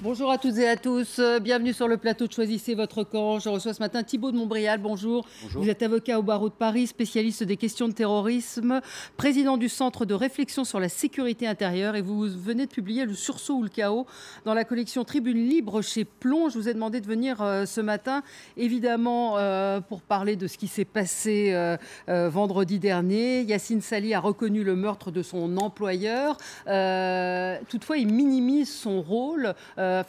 Bonjour à toutes et à tous, bienvenue sur le plateau de Choisissez votre camp. Je reçois ce matin Thibault de Montbrial, bonjour. Bonjour. Vous êtes avocat au barreau de Paris, spécialiste des questions de terrorisme, président du Centre de réflexion sur la sécurité intérieure et vous venez de publier Le sursaut ou le chaos dans la collection Tribune Libre chez Plomb. Je vous ai demandé de venir ce matin, évidemment pour parler de ce qui s'est passé vendredi dernier. Yacine Sali a reconnu le meurtre de son employeur. Toutefois, il minimise son rôle.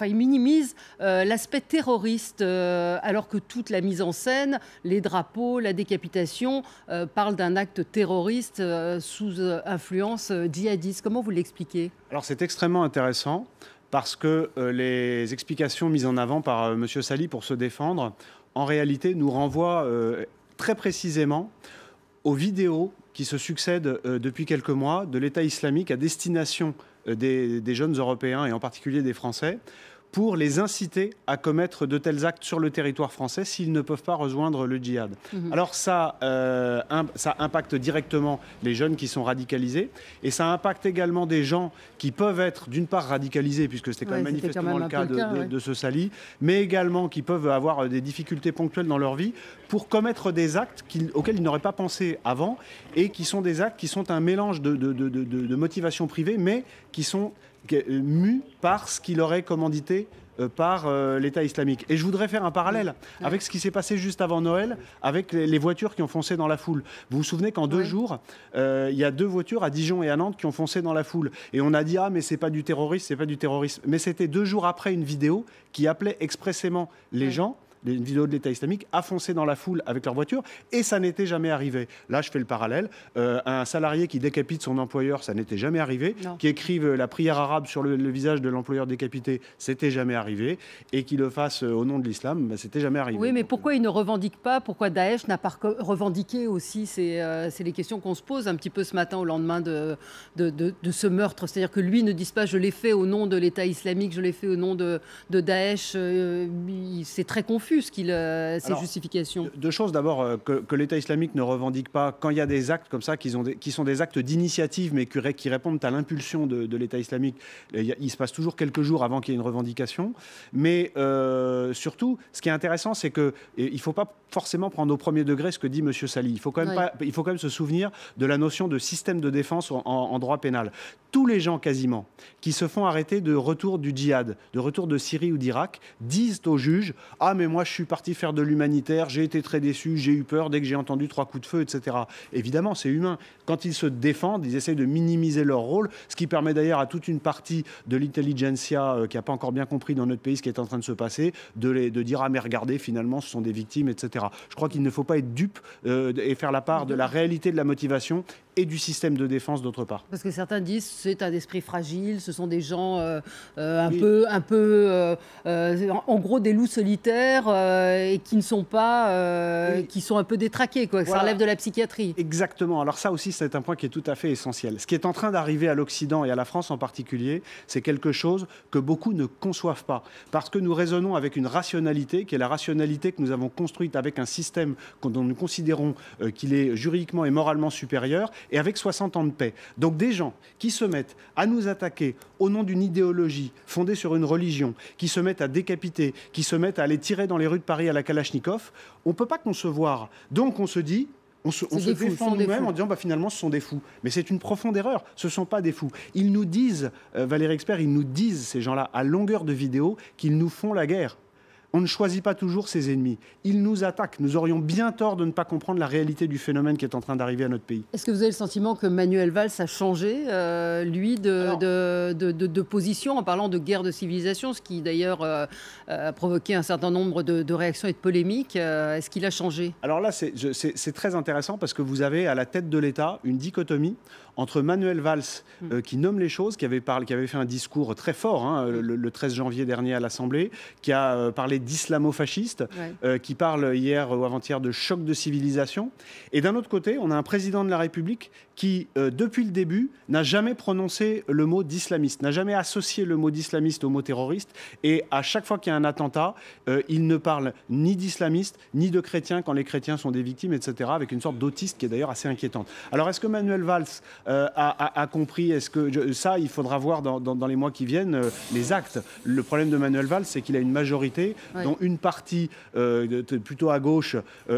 Il minimise l'aspect terroriste, alors que toute la mise en scène, les drapeaux, la décapitation, parlent d'un acte terroriste sous influence djihadiste. Comment vous l'expliquez ? Alors c'est extrêmement intéressant parce que les explications mises en avant par M. Sali pour se défendre, en réalité, nous renvoient très précisément aux vidéos qui se succèdent depuis quelques mois de l'État islamique à destination des jeunes Européens et en particulier des Français, pour les inciter à commettre de tels actes sur le territoire français s'ils ne peuvent pas rejoindre le djihad. Alors ça impacte directement les jeunes qui sont radicalisés et ça impacte également des gens qui peuvent être d'une part radicalisés, puisque c'était quand même manifestement le cas de ce Sali, mais également qui peuvent avoir des difficultés ponctuelles dans leur vie pour commettre des actes auxquels ils n'auraient pas pensé avant et qui sont des actes qui sont un mélange de motivations privées mais qui sont mus par ce qu'il aurait commandité par l'État islamique. Et je voudrais faire un parallèle avec ce qui s'est passé juste avant Noël, avec les voitures qui ont foncé dans la foule. Vous vous souvenez qu'en 2 jours, il y a 2 voitures à Dijon et à Nantes qui ont foncé dans la foule. Et on a dit « Ah, mais c'est pas du terrorisme, c'est pas du terrorisme ». Mais c'était 2 jours après une vidéo qui appelait expressément les gens, une vidéo de l'État islamique, à foncer dans la foule avec leur voiture, et ça n'était jamais arrivé. Là, je fais le parallèle. Un salarié qui décapite son employeur, ça n'était jamais arrivé. Non. Qui écrive la prière arabe sur le visage de l'employeur décapité, c'était jamais arrivé. Et qu'il le fasse au nom de l'islam, c'était jamais arrivé. Oui, mais pourquoi il ne revendique pas ? Pourquoi Daesh n'a pas revendiqué aussi ? C'est les questions qu'on se pose un petit peu ce matin au lendemain de ce meurtre. C'est-à-dire que lui ne dise pas « je l'ai fait au nom de l'État islamique, je l'ai fait au nom de Daesh ». C'est très confus. Ces justifications. 2 choses. D'abord, que l'État islamique ne revendique pas quand il y a des actes comme ça qui sont des actes d'initiative mais qui répondent à l'impulsion de l'État islamique. Il se passe toujours quelques jours avant qu'il y ait une revendication. Mais surtout, ce qui est intéressant, c'est qu'il ne faut pas forcément prendre au premier degré ce que dit M. Sali. Il faut quand même se souvenir de la notion de système de défense en droit pénal. Tous les gens quasiment qui se font arrêter de retour du djihad, de retour de Syrie ou d'Irak, disent au juge « Ah, mais moi, je suis parti faire de l'humanitaire, j'ai été très déçu, j'ai eu peur dès que j'ai entendu 3 coups de feu, etc. » Évidemment, c'est humain. Quand ils se défendent, ils essayent de minimiser leur rôle, ce qui permet d'ailleurs à toute une partie de l'intelligentsia qui n'a pas encore bien compris dans notre pays ce qui est en train de se passer, de dire « Ah, mais regardez, finalement, ce sont des victimes, etc. » Je crois qu'il ne faut pas être dupe et faire la part de la réalité de la motivation et du système de défense d'autre part. Parce que certains disent c'est un esprit fragile, ce sont des gens en gros des loups solitaires et qui ne sont pas, qui sont un peu détraqués, quoi. Voilà. Ça relève de la psychiatrie. Exactement. Alors ça aussi, c'est un point qui est tout à fait essentiel. Ce qui est en train d'arriver à l'Occident et à la France en particulier, c'est quelque chose que beaucoup ne conçoivent pas. Parce que nous raisonnons avec une rationalité, qui est la rationalité que nous avons construite avec un système dont nous considérons qu'il est juridiquement et moralement supérieur, et avec 60 ans de paix. Donc des gens qui se mettent à nous attaquer au nom d'une idéologie fondée sur une religion, qui se mettent à décapiter, qui se mettent à aller tirer dans les rues de Paris à la Kalachnikov, on ne peut pas concevoir. Donc on se dit... On se défend nous-mêmes en disant finalement ce sont des fous. Mais c'est une profonde erreur, ce ne sont pas des fous. Ils nous disent, Valérie Expert, ils nous disent, ces gens-là, à longueur de vidéo, qu'ils nous font la guerre. On ne choisit pas toujours ses ennemis. Ils nous attaquent. Nous aurions bien tort de ne pas comprendre la réalité du phénomène qui est en train d'arriver à notre pays. Est-ce que vous avez le sentiment que Manuel Valls a changé, lui, de position en parlant de guerre de civilisation, ce qui d'ailleurs a provoqué un certain nombre de réactions et de polémiques. Est-ce qu'il a changé ? Alors là, c'est très intéressant parce que vous avez à la tête de l'État une dichotomie entre Manuel Valls, qui nomme les choses, qui avait fait un discours très fort le 13 janvier dernier à l'Assemblée, qui a parlé d'islamo-fasciste, qui parle hier ou avant-hier de choc de civilisation. Et d'un autre côté, on a un président de la République qui, depuis le début, n'a jamais prononcé le mot d'islamiste, n'a jamais associé le mot d'islamiste au mot terroriste. Et à chaque fois qu'il y a un attentat, il ne parle ni d'islamiste, ni de chrétiens quand les chrétiens sont des victimes, etc., avec une sorte d'autiste qui est d'ailleurs assez inquiétante. Alors, est-ce que Manuel Valls a compris? Est-ce que ça, il faudra voir dans les mois qui viennent les actes. Le problème de Manuel Valls, c'est qu'il a une majorité dont une partie plutôt à gauche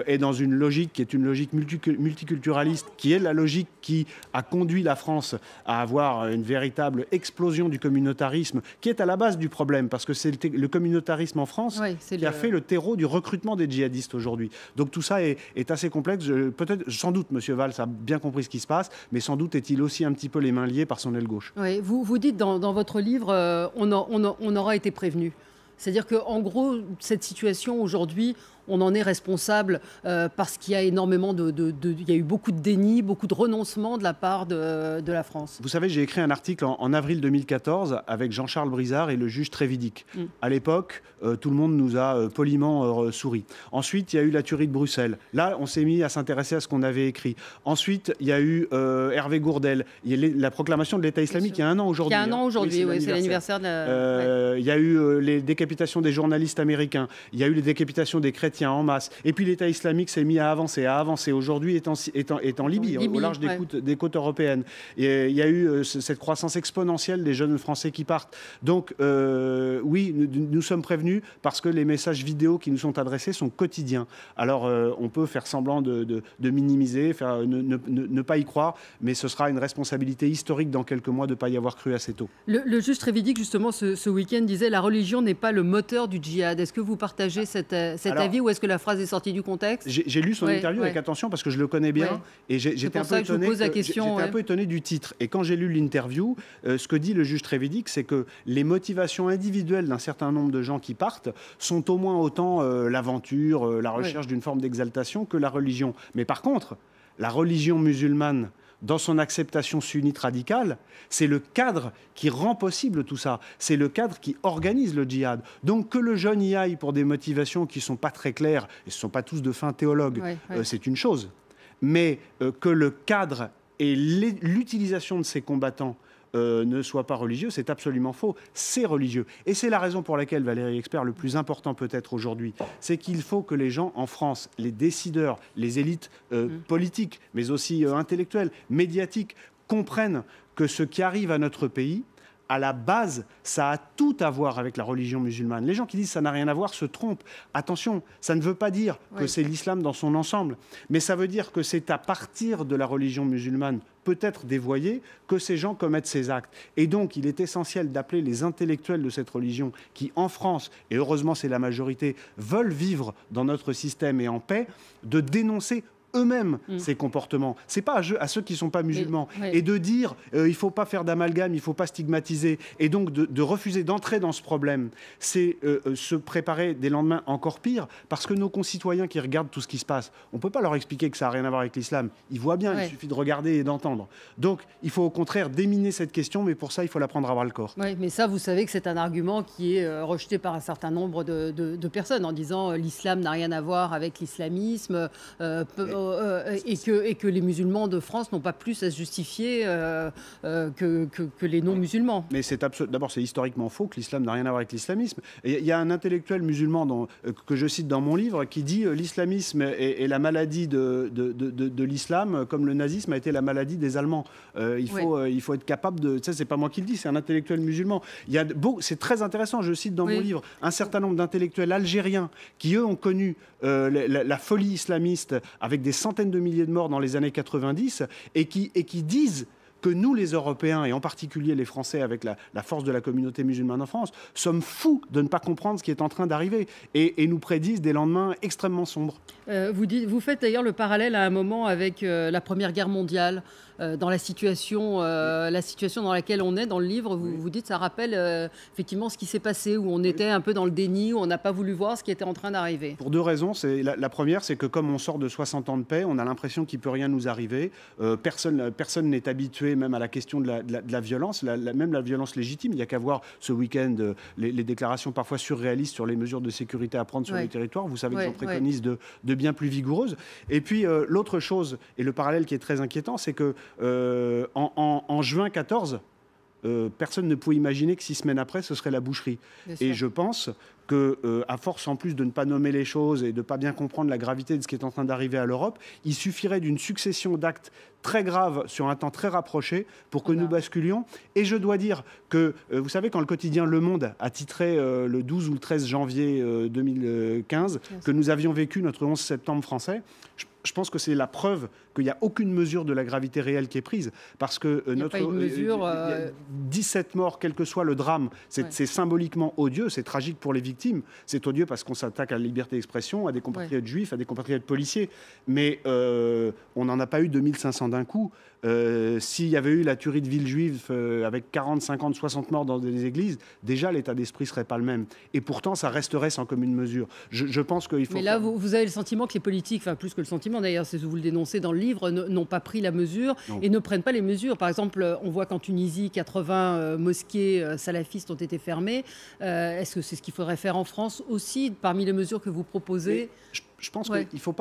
est dans une logique qui est une logique multiculturaliste, qui est la logique qui a conduit la France à avoir une véritable explosion du communautarisme, qui est à la base du problème, parce que c'est le communautarisme en France qui a fait le terreau du recrutement des djihadistes aujourd'hui. Donc tout ça est assez complexe. Peut-être, sans doute, M. Valls a bien compris ce qui se passe, mais sans doute est-il aussi un petit peu les mains liées par son aile gauche. Oui, vous dites dans votre livre, on aura été prévenu. C'est-à-dire qu'en gros, cette situation aujourd'hui, on en est responsable parce qu'il y a énormément il y a eu beaucoup de déni, beaucoup de renoncement de la part de la France. Vous savez, j'ai écrit un article en avril 2014 avec Jean-Charles Brizard et le juge Trévidic. À l'époque, tout le monde nous a poliment souri. Ensuite, il y a eu la tuerie de Bruxelles. Là, on s'est mis à s'intéresser à ce qu'on avait écrit. Ensuite, il y a eu Hervé Gourdel. Il y a la proclamation de l'État islamique il y a un an aujourd'hui. Il y a un an aujourd'hui, oui, c'est l'anniversaire de la... Il y a eu les décapitations des journalistes américains. Il y a eu les décapitations des chrétiens en masse. Et puis l'État islamique s'est mis à avancer. Aujourd'hui est en Libye, au large des côtes européennes. Et il y a eu cette croissance exponentielle des jeunes Français qui partent. Donc oui, nous sommes prévenus parce que les messages vidéo qui nous sont adressés sont quotidiens. Alors on peut faire semblant de minimiser, ne pas y croire, mais ce sera une responsabilité historique dans quelques mois de ne pas y avoir cru assez tôt. Le juge Trévidic, justement, ce week-end, disait « La religion n'est pas le moteur du djihad ». Est-ce que vous partagez cet avis ou est-ce que la phrase est sortie du contexte? J'ai lu son interview avec attention parce que je le connais bien et j'étais un peu étonné du titre. Et quand j'ai lu l'interview, ce que dit le juge Trévidic, c'est que les motivations individuelles d'un certain nombre de gens qui partent sont au moins autant l'aventure, la recherche d'une forme d'exaltation que la religion. Mais par contre, la religion musulmane, dans son acceptation sunnite radicale, c'est le cadre qui rend possible tout ça. C'est le cadre qui organise le djihad. Donc que le jeune y aille pour des motivations qui ne sont pas très claires, et ce ne sont pas tous de fins théologues, c'est une chose. Mais que le cadre et l'utilisation de ces combattants ne soit pas religieux, c'est absolument faux. C'est religieux. Et c'est la raison pour laquelle, Valérie Expert, le plus important peut-être aujourd'hui, c'est qu'il faut que les gens en France, les décideurs, les élites politiques, mais aussi intellectuelles, médiatiques, comprennent que ce qui arrive à notre pays, à la base, ça a tout à voir avec la religion musulmane. Les gens qui disent ça n'a rien à voir se trompent. Attention, ça ne veut pas dire que c'est l'islam dans son ensemble, mais ça veut dire que c'est à partir de la religion musulmane, peut-être dévoyée, que ces gens commettent ces actes. Et donc, il est essentiel d'appeler les intellectuels de cette religion qui, en France, et heureusement c'est la majorité, veulent vivre dans notre système et en paix, de dénoncer eux-mêmes ces comportements. C'est pas à ceux qui ne sont pas musulmans. Et de dire il ne faut pas faire d'amalgame, il ne faut pas stigmatiser, et donc de refuser d'entrer dans ce problème, c'est se préparer des lendemains encore pire, parce que nos concitoyens qui regardent tout ce qui se passe, on ne peut pas leur expliquer que ça n'a rien à voir avec l'islam. Ils voient bien, il suffit de regarder et d'entendre. Donc il faut au contraire déminer cette question, mais pour ça, il faut la prendre à bras-le-corps. Oui, mais ça, vous savez que c'est un argument qui est rejeté par un certain nombre de personnes en disant l'islam n'a rien à voir avec l'islamisme, et que les musulmans de France n'ont pas plus à se justifier que les non-musulmans. Mais d'abord, c'est historiquement faux que l'islam n'a rien à voir avec l'islamisme. Il y a un intellectuel musulman que je cite dans mon livre qui dit l'islamisme est la maladie de l'islam comme le nazisme a été la maladie des Allemands. Il faut être capable de... Ça, c'est pas moi qui le dis, c'est un intellectuel musulman. C'est très intéressant, je cite dans mon livre un certain nombre d'intellectuels algériens qui, eux, ont connu la folie islamiste avec des centaines de milliers de morts dans les années 90 et qui disent que nous, les Européens, et en particulier les Français avec la force de la communauté musulmane en France, sommes fous de ne pas comprendre ce qui est en train d'arriver et nous prédisent des lendemains extrêmement sombres. Vous faites d'ailleurs le parallèle à un moment avec la Première Guerre mondiale. Dans la situation dans laquelle on est dans le livre, vous dites ça rappelle effectivement ce qui s'est passé, où on était un peu dans le déni, où on n'a pas voulu voir ce qui était en train d'arriver. Pour deux raisons. La première, c'est que comme on sort de 60 ans de paix, on a l'impression qu'il ne peut rien nous arriver. Personne n'est habitué même à la question de la violence, même la violence légitime. Il n'y a qu'à voir ce week-end les déclarations parfois surréalistes sur les mesures de sécurité à prendre sur le territoire. Vous savez que j'en préconise de bien plus vigoureuses. Et puis l'autre chose, et le parallèle qui est très inquiétant, c'est que en juin 14, personne ne pouvait imaginer que 6 semaines après, ce serait la boucherie. Et je pense que, à force en plus de ne pas nommer les choses et de ne pas bien comprendre la gravité de ce qui est en train d'arriver à l'Europe, il suffirait d'une succession d'actes très graves sur un temps très rapproché pour que nous basculions. Et je dois dire que, vous savez, quand le quotidien Le Monde a titré le 12 ou le 13 janvier 2015 que nous avions vécu notre 11 septembre français, je pense que c'est la preuve qu'il n'y a aucune mesure de la gravité réelle qui est prise. Parce que il y a 17 morts, quel que soit le drame, c'est symboliquement odieux, c'est tragique pour les victimes. C'est odieux parce qu'on s'attaque à la liberté d'expression, à des compatriotes juifs, à des compatriotes policiers. Mais on n'en a pas eu 2500 d'un coup. S'il y avait eu la tuerie de Villejuif avec 40, 50, 60 morts dans des églises, déjà l'état d'esprit ne serait pas le même. Et pourtant, ça resterait sans commune mesure. Je pense qu'il faut... Mais là, vous avez le sentiment que les politiques, enfin plus que le sentiment d'ailleurs, c'est ce que vous le dénoncez dans le livre, n'ont pas pris la mesure et ne prennent pas les mesures. Par exemple, on voit qu'en Tunisie, 80 mosquées salafistes ont été fermées. Est-ce que c'est ce qu'il faudrait faire en France aussi, parmi les mesures que vous proposez? Je pense qu'il ne faut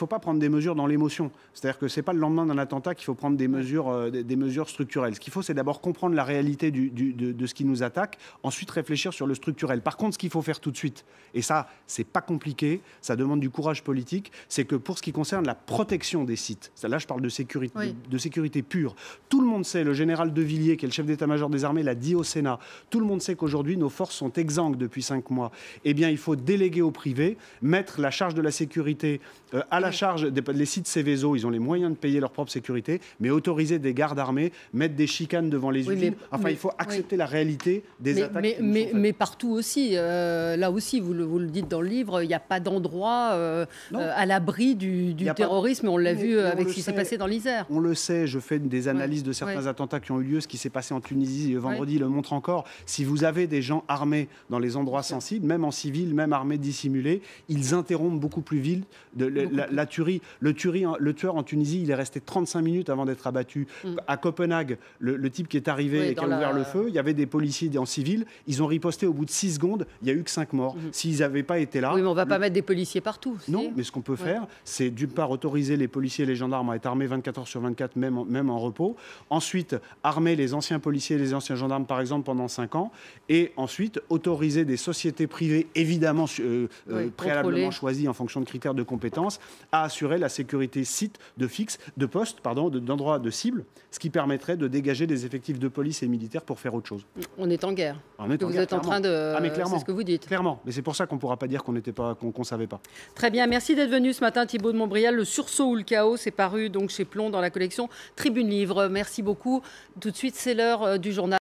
pas prendre des mesures dans l'émotion. C'est-à-dire que ce n'est pas le lendemain d'un attentat qu'il faut prendre des mesures structurelles. Ce qu'il faut, c'est d'abord comprendre la réalité de ce qui nous attaque, ensuite réfléchir sur le structurel. Par contre, ce qu'il faut faire tout de suite, et ça, c'est pas compliqué, ça demande du courage politique, c'est que pour ce qui concerne la protection des sites, là je parle de sécurité pure, tout le monde sait, le général De Villiers, qui est le chef d'état-major des armées, l'a dit au Sénat, tout le monde sait qu'aujourd'hui, nos forces sont exsangues depuis 5 mois. Eh bien, il faut déléguer au privé, mettre la charge de la sécurité à la charge des sites Céveso, ils ont les moyens de payer leur propre sécurité, mais autoriser des gardes armés, mettre des chicanes devant les usines. Il faut accepter la réalité des attaques. Mais partout aussi, là aussi, vous le dites dans le livre, il n'y a pas d'endroit à l'abri du terrorisme. On l'a vu avec ce qui s'est passé dans l'Isère. On le sait, je fais des analyses de certains attentats qui ont eu lieu. Ce qui s'est passé en Tunisie vendredi le montre encore. Si vous avez des gens armés dans les endroits sensibles, même en civil, même armés dissimulés, ils interrompent beaucoup plus vite la tuerie. Le tueur en Tunisie, il est resté 35 minutes avant d'être abattu. À Copenhague, le type qui est arrivé et qui a ouvert le feu, il y avait des policiers en civil, ils ont riposté au bout de 6 secondes, il n'y a eu que 5 morts. S'ils n'avaient pas été là... Oui, mais on ne va pas mettre des policiers partout. Non, mais ce qu'on peut faire, c'est d'une part autoriser les policiers et les gendarmes à être armés 24 heures sur 24, même en repos. Ensuite, armer les anciens policiers et les anciens gendarmes, par exemple, pendant 5 ans. Et ensuite, autoriser des sociétés privées, évidemment préalablement choisies en fonction de critères de compétences, à assurer la sécurité d'endroits de cible, ce qui permettrait de dégager des effectifs de police et militaires pour faire autre chose. On est en guerre. Vous êtes en train de... c'est ce que vous dites. Clairement. Mais c'est pour ça qu'on ne pourra pas dire qu'on ne savait pas. Très bien. Merci d'être venu ce matin, Thibault de Montbrial. Le sursaut ou le chaos, c'est paru donc chez Plon dans la collection Tribune Livre. Merci beaucoup. Tout de suite, c'est l'heure du journal.